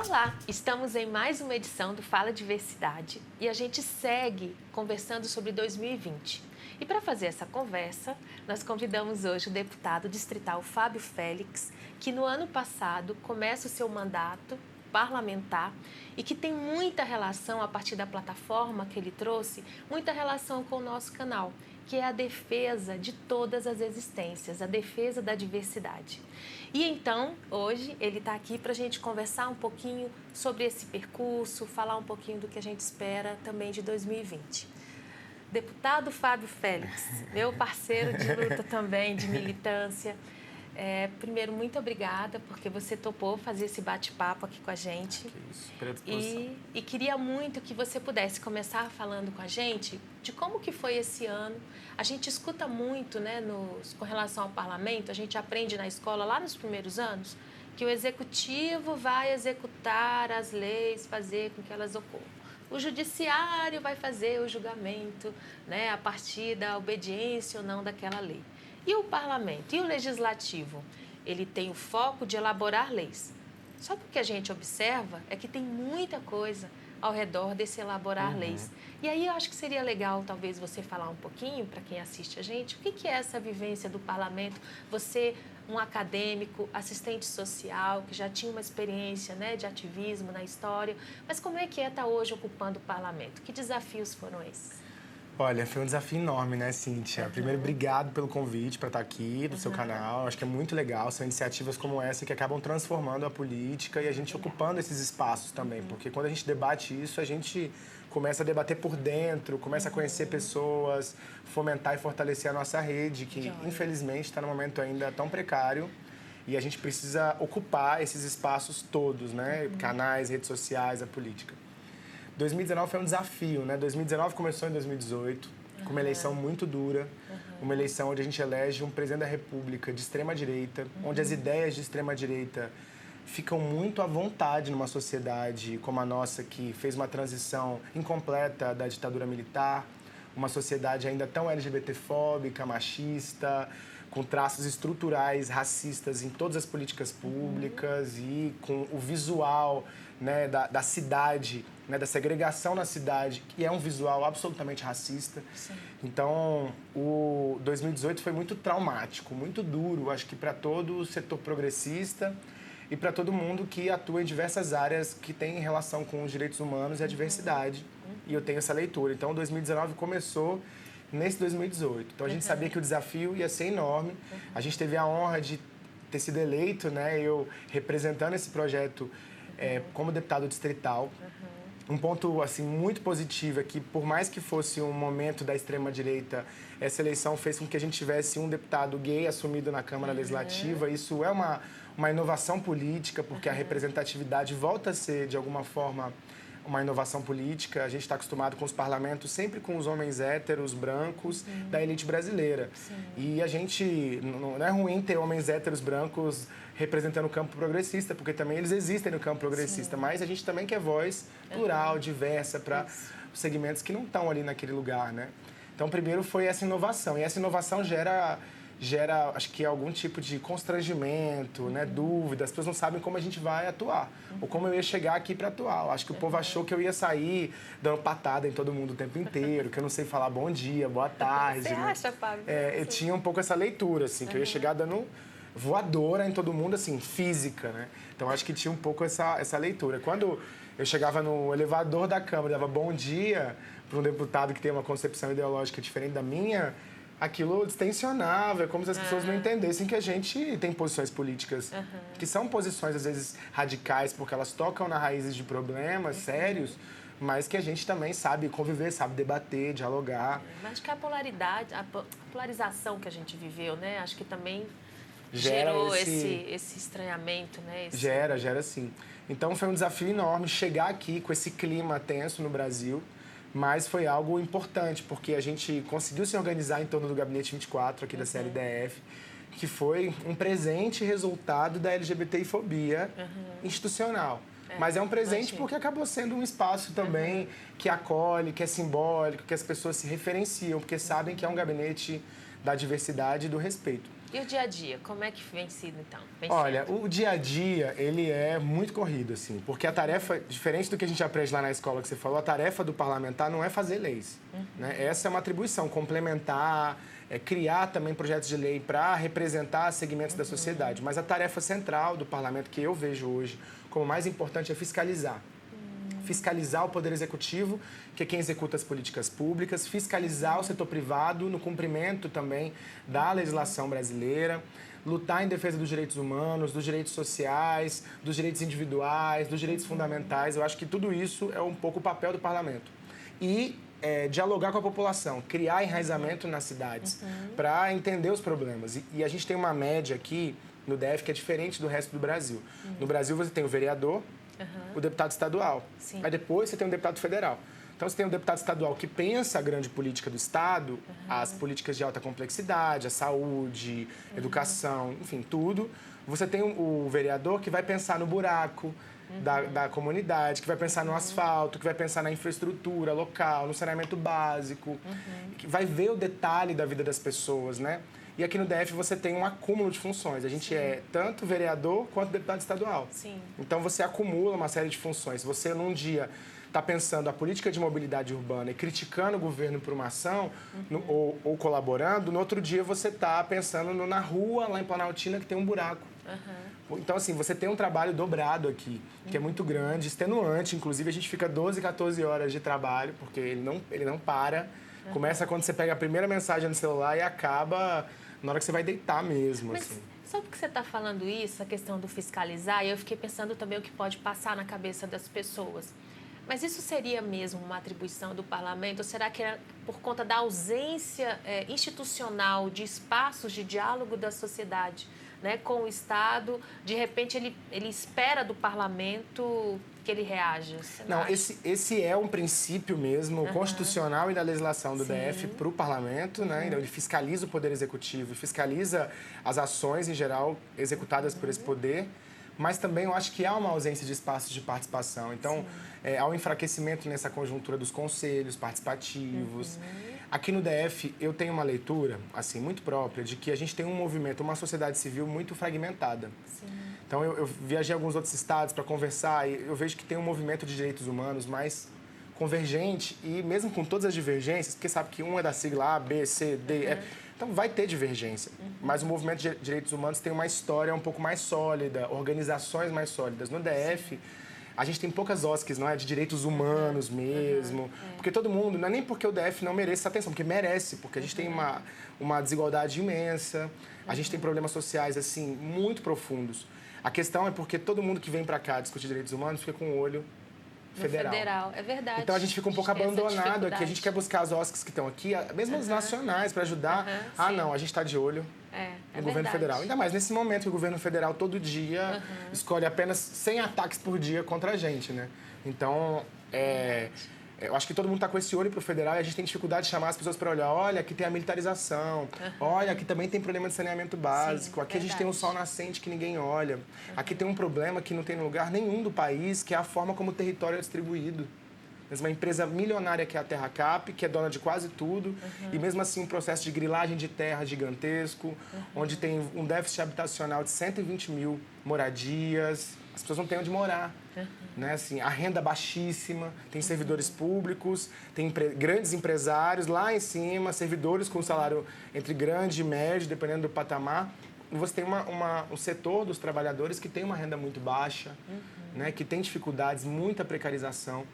Olá, estamos em mais uma edição do Fala Diversidade e a gente segue conversando sobre 2020. E para fazer essa conversa, nós convidamos hoje o deputado distrital Fábio Félix, que no ano passado começa o seu mandato parlamentar e que tem muita relação, a partir da plataforma que ele trouxe, muita relação com o nosso canal, que é a defesa de todas as existências, a defesa da diversidade. E então, hoje, ele está aqui para a gente conversar um pouquinho sobre esse percurso, falar um pouquinho do que a gente espera também de 2020. Deputado Fábio Félix, meu parceiro de luta também, de militância. Primeiro, muito obrigada, porque você topou fazer esse bate-papo aqui com a gente. Que isso, pela disposição. E queria muito que você pudesse começar falando com a gente de como que foi esse ano. A gente escuta muito, né, com relação ao parlamento, a gente aprende na escola, lá nos primeiros anos, que o executivo vai executar as leis, fazer com que elas ocorram. O judiciário vai fazer o julgamento, né, a partir da obediência ou não daquela lei. E o parlamento, e o legislativo, ele tem o foco de elaborar leis. Só que o que a gente observa é que tem muita coisa ao redor desse elaborar leis. E aí eu acho que seria legal, talvez, você falar um pouquinho, para quem assiste a gente, o que é essa vivência do parlamento? Você, um acadêmico, assistente social, que já tinha uma experiência, né, de ativismo na história, mas como é que estar hoje ocupando o parlamento? Que desafios foram esses? Olha, foi um desafio enorme, né, Cíntia? Primeiro, obrigado pelo convite para estar aqui no seu canal. Acho que é muito legal. São iniciativas como essa que acabam transformando a política e a gente ocupando esses espaços também. Porque quando a gente debate isso, a gente começa a debater por dentro, começa a conhecer pessoas, fomentar e fortalecer a nossa rede, que infelizmente está num momento ainda tão precário. E a gente precisa ocupar esses espaços todos, né? Canais, redes sociais, a política. 2019 foi um desafio, né? 2019 começou em 2018, com uma eleição muito dura, uma eleição onde a gente elege um presidente da República de extrema-direita, onde as ideias de extrema-direita ficam muito à vontade numa sociedade como a nossa, que fez uma transição incompleta da ditadura militar, uma sociedade ainda tão LGBTfóbica, machista, com traços estruturais racistas em todas as políticas públicas e com o visual, né, da cidade, né, da segregação na cidade, que é um visual absolutamente racista. Sim. Então, o 2018 foi muito traumático, muito duro, acho que para todo o setor progressista e para todo mundo que atua em diversas áreas que têm relação com os direitos humanos e a diversidade. E eu tenho essa leitura. Então, 2019 começou nesse 2018. Então, a gente sabia que o desafio ia ser enorme. A gente teve a honra de ter sido eleito, né, eu representando esse projeto como deputado distrital. Um ponto assim, muito positivo é que, por mais que fosse um momento da extrema-direita, essa eleição fez com que a gente tivesse um deputado gay assumido na Câmara Legislativa. Isso é uma inovação política, porque a representatividade volta a ser, de alguma forma, uma inovação política. A gente está acostumado com os parlamentos sempre com os homens héteros, brancos, da elite brasileira. Sim. E a gente, não é ruim ter homens héteros, brancos, representando o campo progressista, porque também eles existem no campo progressista, mas a gente também quer voz plural, diversa, para os segmentos que não estão ali naquele lugar, né? Então, primeiro foi essa inovação, e essa inovação gera, acho que, algum tipo de constrangimento, né, dúvida. As pessoas não sabem como a gente vai atuar, ou como eu ia chegar aqui para atuar. Eu acho que o povo achou que eu ia sair dando patada em todo mundo o tempo inteiro, que eu não sei falar bom dia, boa tarde. Você acha, Fábio? Eu tinha um pouco essa leitura, assim, que eu ia chegar dando voadora em todo mundo, assim, física, né? Então, acho que tinha um pouco essa leitura. Quando eu chegava no elevador da Câmara e dava bom dia para um deputado que tem uma concepção ideológica diferente da minha, aquilo distensionava, é como se as pessoas não entendessem que a gente tem posições políticas que são posições, às vezes, radicais, porque elas tocam na raízes de problemas sérios, mas que a gente também sabe conviver, sabe debater, dialogar. Mas acho que a polarização que a gente viveu, né? Acho que também gerou esse estranhamento, né? Gera sim. Então foi um desafio enorme chegar aqui com esse clima tenso no Brasil, mas foi algo importante, porque a gente conseguiu se organizar em torno do Gabinete 24 aqui da CLDF, que foi um presente resultado da LGBTfobia institucional. Mas é um presente porque acabou sendo um espaço também que acolhe, que é simbólico, que as pessoas se referenciam, porque sabem que é um gabinete da diversidade e do respeito. E o dia a dia, como é que vem sido, então? Olha, o dia a dia, ele é muito corrido, assim, porque a tarefa, diferente do que a gente aprende lá na escola que você falou, a tarefa do parlamentar não é fazer leis, né? Essa é uma atribuição complementar, criar também projetos de lei para representar segmentos da sociedade, mas a tarefa central do parlamento, que eu vejo hoje como mais importante, é fiscalizar. Fiscalizar o Poder Executivo, que é quem executa as políticas públicas, fiscalizar o setor privado no cumprimento também da legislação brasileira, lutar em defesa dos direitos humanos, dos direitos sociais, dos direitos individuais, dos direitos fundamentais. Eu acho que tudo isso é um pouco o papel do parlamento. E dialogar com a população, criar enraizamento nas cidades para entender os problemas. E a gente tem uma média aqui no DF que é diferente do resto do Brasil. No Brasil você tem o vereador, o deputado estadual. Sim. Aí depois você tem um deputado federal. Então você tem um deputado estadual que pensa a grande política do Estado, as políticas de alta complexidade, a saúde, educação, enfim, tudo. Você tem o vereador que vai pensar no buraco da comunidade, que vai pensar no asfalto, que vai pensar na infraestrutura local, no saneamento básico, que vai ver o detalhe da vida das pessoas, né? E aqui no DF você tem um acúmulo de funções. A gente é tanto vereador quanto deputado estadual. Sim. Então você acumula uma série de funções. Você num dia está pensando a política de mobilidade urbana e criticando o governo por uma ação ou colaborando, no outro dia você está pensando na rua lá em Planaltina que tem um buraco. Então, assim, você tem um trabalho dobrado aqui, que é muito grande, extenuante. Inclusive, a gente fica 12, 14 horas de trabalho, porque ele não para. Começa quando você pega a primeira mensagem no celular e acaba na hora que você vai deitar mesmo. Mas assim. só porque você está falando isso, a questão do fiscalizar, e eu fiquei pensando também o que pode passar na cabeça das pessoas. Mas isso seria mesmo uma atribuição do parlamento? Ou será que é por conta da ausência institucional de espaços de diálogo da sociedade, né, com o Estado? De repente, ele espera do parlamento que ele reaja? Não, esse é um princípio mesmo constitucional e da legislação do DF para o parlamento, né? Então, ele fiscaliza o Poder Executivo, fiscaliza as ações, em geral, executadas por esse poder. Mas também eu acho que há uma ausência de espaços de participação. Então, há um enfraquecimento nessa conjuntura dos conselhos participativos. Aqui no DF, eu tenho uma leitura, assim, muito própria, de que a gente tem um movimento, uma sociedade civil muito fragmentada. Então, eu viajei a alguns outros estados para conversar e eu vejo que tem um movimento de direitos humanos mais convergente e mesmo com todas as divergências, porque sabe que um é da sigla A, B, C, D, então vai ter divergência. Mas o movimento de direitos humanos tem uma história um pouco mais sólida, organizações mais sólidas. No DF, a gente tem poucas OSCs, não é? De direitos humanos mesmo. Porque todo mundo, não é nem porque o DF não merece essa atenção, porque merece, porque a gente tem uma desigualdade imensa, a gente tem problemas sociais, assim, muito profundos. A questão é porque todo mundo que vem para cá discutir direitos humanos fica com o olho federal. É verdade. Então a gente fica um pouco abandonado aqui. A gente quer buscar as OSCs que estão aqui, mesmo as nacionais, para ajudar. Não, a gente está de olho no governo federal. Ainda mais nesse momento que o governo federal todo dia escolhe apenas 100 ataques por dia contra a gente, né? Então, eu acho que todo mundo está com esse olho para o federal e a gente tem dificuldade de chamar as pessoas para olhar. Olha, aqui tem a militarização. Olha, aqui também tem problema de saneamento básico. Sim, aqui a gente tem um sol nascente que ninguém olha. Aqui tem um problema que não tem em lugar nenhum do país, que é a forma como o território é distribuído. Mas uma empresa milionária que é a Terra Cap, que é dona de quase tudo, e mesmo assim um processo de grilagem de terra gigantesco, onde tem um déficit habitacional de 120 mil moradias. As pessoas não têm onde morar. Né? Assim, a renda baixíssima, tem servidores públicos, tem grandes empresários lá em cima, servidores com salário entre grande e médio, dependendo do patamar. E você tem um setor dos trabalhadores que tem uma renda muito baixa, né? Que tem dificuldades, muita precarização.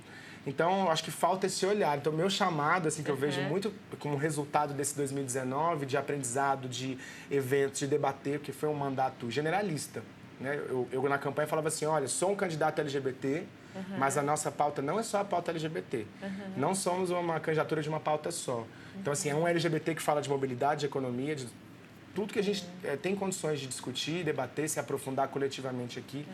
Então, eu acho que falta esse olhar. Então, meu chamado, assim, que eu vejo muito como resultado desse 2019, de aprendizado, de eventos, de debater, porque foi um mandato generalista. Né? Eu na campanha falava assim, olha, sou um candidato LGBT, mas a nossa pauta não é só a pauta LGBT. Não somos uma candidatura de uma pauta só. Então, assim, é um LGBT que fala de mobilidade, de economia, de tudo que a gente tem condições de discutir, debater, se aprofundar coletivamente aqui,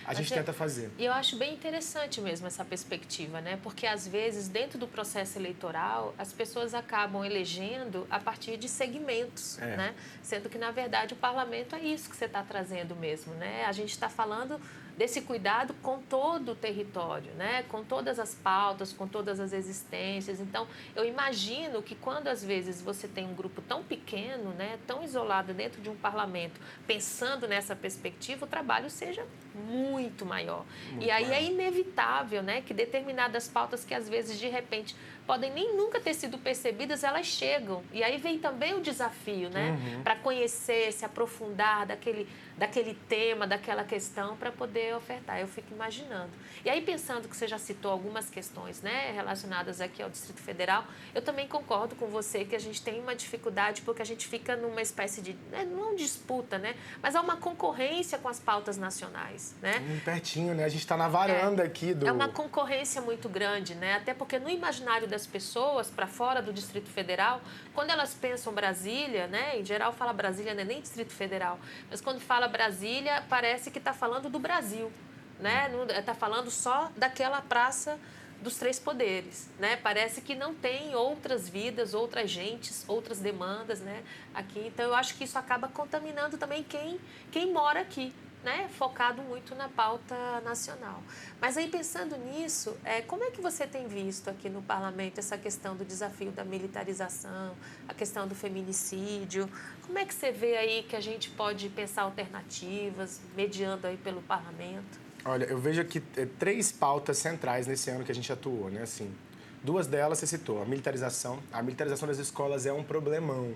a gente tenta fazer. E eu acho bem interessante mesmo essa perspectiva, né? Porque, às vezes, dentro do processo eleitoral, as pessoas acabam elegendo a partir de segmentos, né? Sendo que, na verdade, o parlamento é isso que você está trazendo mesmo, né? A gente está falando desse cuidado com todo o território, né? Com todas as pautas, com todas as existências. Então, eu imagino que quando, às vezes, você tem um grupo tão pequeno, né? Tão isolado articulada dentro de um parlamento, pensando nessa perspectiva, o trabalho seja muito maior. E aí é inevitável, né, que determinadas pautas que às vezes, de repente, podem nem nunca ter sido percebidas, elas chegam. E aí vem também o desafio, né, para conhecer, se aprofundar daquele tema, daquela questão, para poder ofertar. Eu fico imaginando. E aí, pensando que você já citou algumas questões, né, relacionadas aqui ao Distrito Federal, eu também concordo com você que a gente tem uma dificuldade porque a gente fica numa espécie de, não disputa, né, mas há uma concorrência com as pautas nacionais, né? Pertinho, né? A gente está na varanda aqui do... É uma concorrência muito grande, né? Até porque no imaginário das pessoas, para fora do Distrito Federal, quando elas pensam Brasília, né? Em geral fala Brasília, não é nem Distrito Federal, mas quando fala Brasília, parece que está falando do Brasil, né? Está falando só daquela praça dos três poderes, né? Parece que não tem outras vidas, outras gentes, outras demandas, né? Aqui, então eu acho que isso acaba contaminando também quem mora aqui, né? Focado muito na pauta nacional. Mas aí, pensando nisso, como é que você tem visto aqui no parlamento essa questão do desafio da militarização, a questão do feminicídio? Como é que você vê aí que a gente pode pensar alternativas, mediando aí pelo parlamento? Olha, eu vejo aqui 3 pautas centrais nesse ano que a gente atuou, né? Assim, 2 delas você citou, a militarização. A militarização das escolas é um problemão,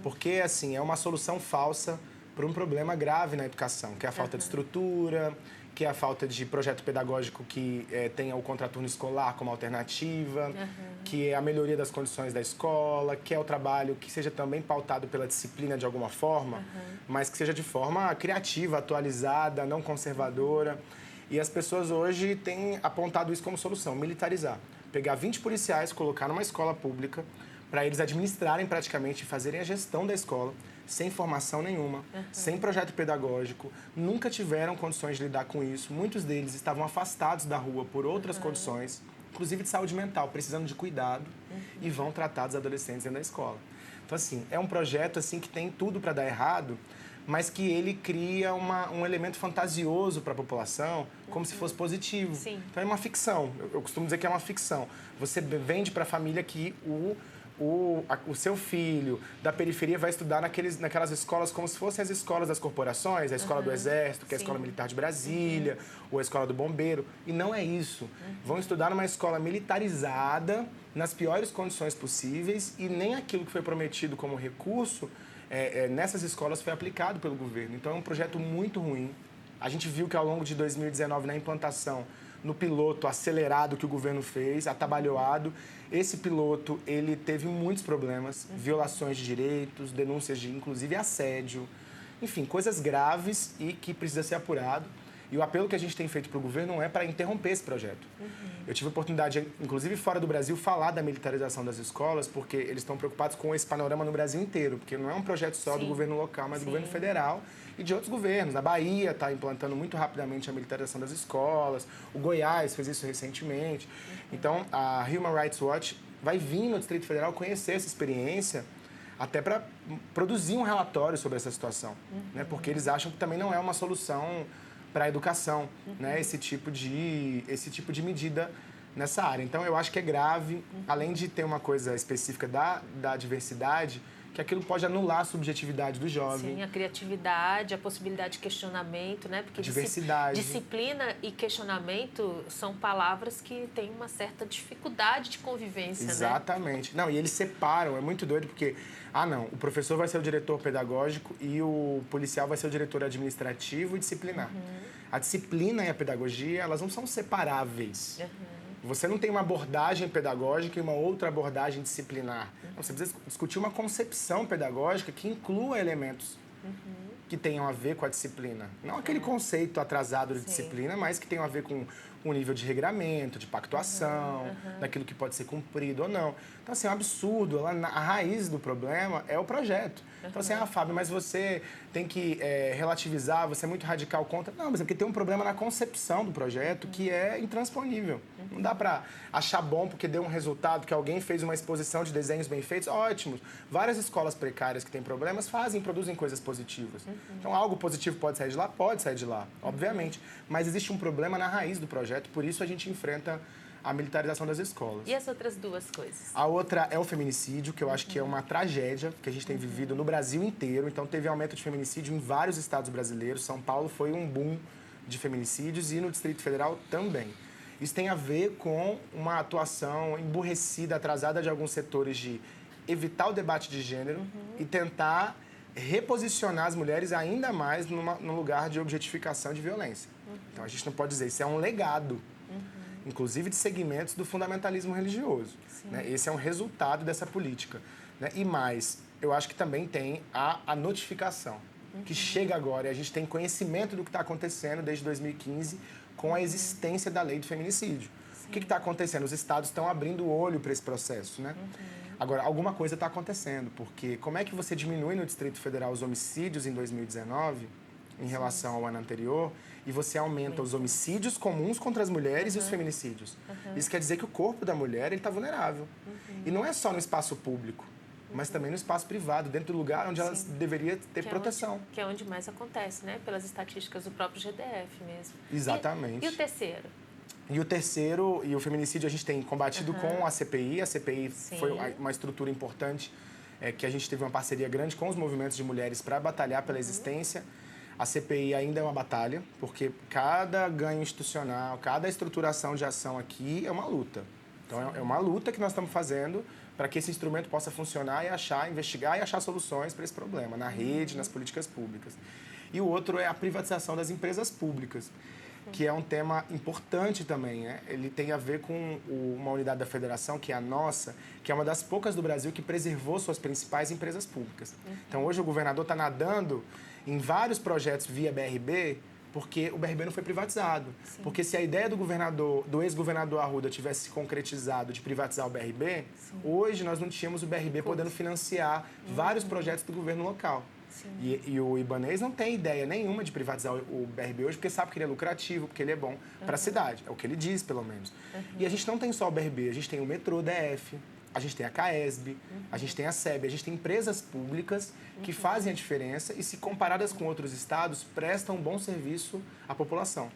porque, assim, é uma solução falsa para um problema grave na educação, que é a falta de estrutura, que é a falta de projeto pedagógico que tenha o contraturno escolar como alternativa, que é a melhoria das condições da escola, que é o trabalho que seja também pautado pela disciplina de alguma forma, mas que seja de forma criativa, atualizada, não conservadora. E as pessoas hoje têm apontado isso como solução, militarizar. Pegar 20 policiais, colocar numa escola pública, para eles administrarem praticamente, fazerem a gestão da escola, sem formação nenhuma, sem projeto pedagógico, nunca tiveram condições de lidar com isso. Muitos deles estavam afastados da rua por outras condições, inclusive de saúde mental, precisando de cuidado, e vão tratar dos adolescentes dentro da escola. Então, assim, é um projeto assim, que tem tudo para dar errado, mas que ele cria um elemento fantasioso para a população, como se fosse positivo. Sim. Então, é uma ficção. Eu costumo dizer que é uma ficção. Você vende para a família que o seu filho da periferia vai estudar naquelas escolas como se fossem as escolas das corporações, a escola do Exército, que é a Escola Militar de Brasília, ou a Escola do Bombeiro. E não é isso. Vão estudar numa escola militarizada, nas piores condições possíveis, e nem aquilo que foi prometido como recurso nessas escolas foi aplicado pelo governo. Então, é um projeto muito ruim. A gente viu que ao longo de 2019, na implantação, no piloto acelerado que o governo fez, atabalhoado, esse piloto ele teve muitos problemas, violações de direitos, denúncias de, inclusive, assédio, enfim, coisas graves e que precisa ser apurado. E o apelo que a gente tem feito para o governo não é para interromper esse projeto. Eu tive a oportunidade, inclusive fora do Brasil, falar da militarização das escolas, porque eles estão preocupados com esse panorama no Brasil inteiro, porque não é um projeto só do governo local, mas do governo federal e de outros governos. A Bahia está implantando muito rapidamente a militarização das escolas, o Goiás fez isso recentemente. Então, a Human Rights Watch vai vir no Distrito Federal conhecer essa experiência, até para produzir um relatório sobre essa situação, né? Porque eles acham que também não é uma solução para a educação, né? Esse tipo de medida nessa área. Então, eu acho que é grave, além de ter uma coisa específica da diversidade, que aquilo pode anular a subjetividade do jovem. Sim, a criatividade, a possibilidade de questionamento, né? Porque diversidade. Disciplina e questionamento são palavras que têm uma certa dificuldade de convivência, Exatamente. Né? Não, e eles separam, é muito doido, porque, o professor vai ser o diretor pedagógico e o policial vai ser o diretor administrativo e disciplinar. A disciplina e a pedagogia, elas não são separáveis. Você não tem uma abordagem pedagógica e uma outra abordagem disciplinar. Você precisa discutir uma concepção pedagógica que inclua elementos que tenham a ver com a disciplina. Não aquele conceito atrasado de disciplina, mas que tenham a ver com o nível de regramento, de pactuação, daquilo que pode ser cumprido ou não. Então, assim, é um absurdo. A raiz do problema é o projeto. Então, assim, Fábio, mas você tem que relativizar, você é muito radical contra... Não, mas é porque tem um problema na concepção do projeto que é intransponível. Não dá para achar bom porque deu um resultado, que alguém fez uma exposição de desenhos bem feitos, ótimos. Várias escolas precárias que têm problemas produzem coisas positivas. Então, algo positivo pode sair de lá? Pode sair de lá, obviamente. Mas existe um problema na raiz do projeto, por isso a gente enfrenta a militarização das escolas. E as outras duas coisas? A outra é o feminicídio, que eu acho que é uma tragédia que a gente tem vivido no Brasil inteiro. Então, teve aumento de feminicídio em vários estados brasileiros. São Paulo foi um boom de feminicídios e no Distrito Federal também. Isso tem a ver com uma atuação emburrecida, atrasada de alguns setores de evitar o debate de gênero e tentar reposicionar as mulheres ainda mais num lugar de objetificação de violência. Então, a gente não pode dizer, isso é um legado, inclusive de segmentos do fundamentalismo religioso. Né? Esse é um resultado dessa política. Né? E mais, eu acho que também tem a notificação, que chega agora, e a gente tem conhecimento do que está acontecendo desde 2015 com a existência da lei do feminicídio. O que está acontecendo? Os estados estão abrindo o olho para esse processo, né? Agora, alguma coisa está acontecendo, porque como é que você diminui no Distrito Federal os homicídios em 2019, em relação ao ano anterior, e você aumenta os homicídios comuns contra as mulheres e os feminicídios? Isso quer dizer que o corpo da mulher está vulnerável. E não é só no espaço público, mas também no espaço privado, dentro do lugar onde ela deveria ter proteção. Que é onde mais acontece, né? Pelas estatísticas do próprio GDF mesmo. Exatamente. E o terceiro? E o terceiro, e o feminicídio a gente tem combatido com a CPI. A CPI foi uma estrutura importante, que a gente teve uma parceria grande com os movimentos de mulheres para batalhar pela existência. A CPI ainda é uma batalha, porque cada ganho institucional, cada estruturação de ação aqui é uma luta. Então, é uma luta que nós estamos fazendo para que esse instrumento possa funcionar e investigar e achar soluções para esse problema, na rede, nas políticas públicas. E o outro é a privatização das empresas públicas, que é um tema importante também, né? Ele tem a ver com uma unidade da federação, que é a nossa, que é uma das poucas do Brasil que preservou suas principais empresas públicas. Então, hoje o governador está nadando em vários projetos via BRB, porque o BRB não foi privatizado. Porque se a ideia do ex-governador Arruda tivesse se concretizado de privatizar o BRB, hoje nós não tínhamos o BRB podendo financiar vários projetos do governo local. E o Ibanez não tem ideia nenhuma de privatizar o BRB hoje, porque sabe que ele é lucrativo, porque ele é bom para a cidade. É o que ele diz, pelo menos. E a gente não tem só o BRB, a gente tem o metrô DF, a gente tem a CAESB, a gente tem a SEB, a gente tem empresas públicas que fazem a diferença e, se comparadas com outros estados, prestam um bom serviço à população.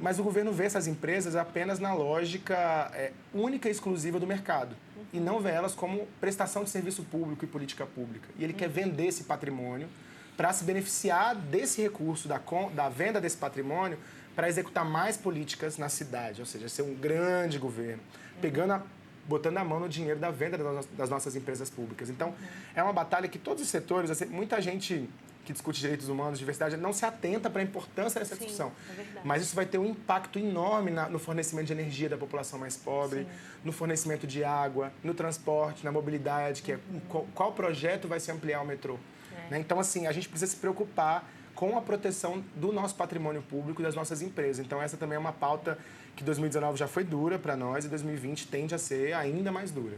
Mas o governo vê essas empresas apenas na lógica única e exclusiva do mercado e não vê elas como prestação de serviço público e política pública. E ele quer vender esse patrimônio para se beneficiar desse recurso, da venda desse patrimônio, para executar mais políticas na cidade, ou seja, ser um grande governo, botando a mão no dinheiro da venda das nossas empresas públicas. Então, é uma batalha que todos os setores, assim, muita gente que discute direitos humanos, diversidade, não se atenta para a importância dessa discussão. Mas isso vai ter um impacto enorme no fornecimento de energia da população mais pobre, no fornecimento de água, no transporte, na mobilidade, que é qual projeto vai se ampliar o metrô. Né? Então, assim, a gente precisa se preocupar com a proteção do nosso patrimônio público e das nossas empresas. Então, essa também é uma pauta que 2019 já foi dura para nós e 2020 tende a ser ainda mais dura.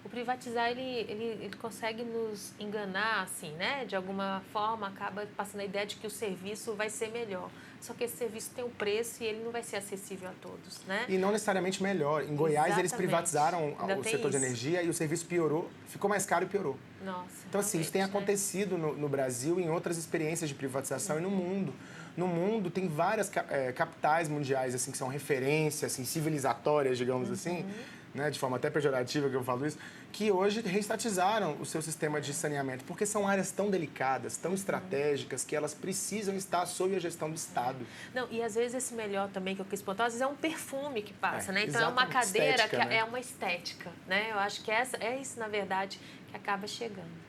O privatizar, ele consegue nos enganar, assim, né? De alguma forma, acaba passando a ideia de que o serviço vai ser melhor. Só que esse serviço tem um preço e ele não vai ser acessível a todos, né? E não necessariamente melhor. Em Goiás, eles privatizaram o setor de energia e o serviço piorou, ficou mais caro e piorou. Nossa, então, assim, isso tem acontecido no Brasil, em outras experiências de privatização e no mundo. No mundo, tem várias capitais mundiais assim, que são referências assim, civilizatórias, digamos assim, né, de forma até pejorativa que eu falo isso, que hoje reestatizaram o seu sistema de saneamento, porque são áreas tão delicadas, tão estratégicas, que elas precisam estar sob a gestão do Estado. Não, e às vezes esse melhor também que eu quis pontuar, às vezes é um perfume que passa, né? Então é uma exatamente. cadeira Estética, que é uma estética, né? Eu acho que é isso, na verdade, que acaba chegando.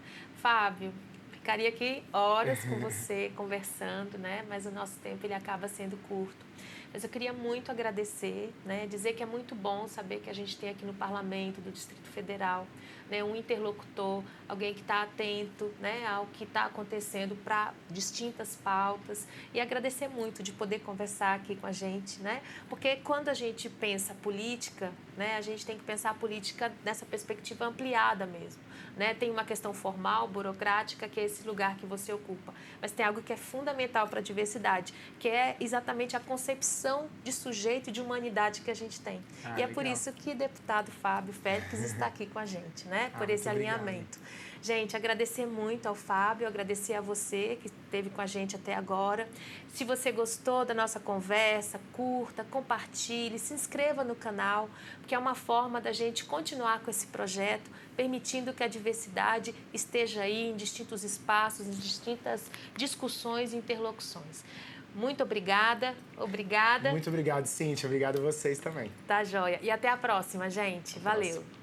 Fábio, ficaria aqui horas com você conversando, né? Mas o nosso tempo ele acaba sendo curto. Mas eu queria muito agradecer, né? Dizer que é muito bom saber que a gente tem aqui no Parlamento do Distrito Federal, né, um interlocutor, alguém que está atento, né, ao que está acontecendo para distintas pautas, e agradecer muito de poder conversar aqui com a gente, né? Porque quando a gente pensa política, né, a gente tem que pensar a política nessa perspectiva ampliada mesmo, né? Tem uma questão formal, burocrática, que é esse lugar que você ocupa, mas tem algo que é fundamental para a diversidade, que é exatamente a concepção de sujeito e de humanidade que a gente tem. E é por isso que o deputado Fábio Félix está aqui com a gente, né? né? Por esse muito obrigado. alinhamento. Gente, agradecer muito ao Fábio, agradecer a você que esteve com a gente até agora. Se você gostou da nossa conversa, curta, compartilhe, se inscreva no canal, porque é uma forma da gente continuar com esse projeto, permitindo que a diversidade esteja aí em distintos espaços, em distintas discussões e interlocuções. Muito obrigada, obrigada. Muito obrigado, Cíntia. Obrigado a vocês também. Tá joia. E até a próxima, gente. Valeu.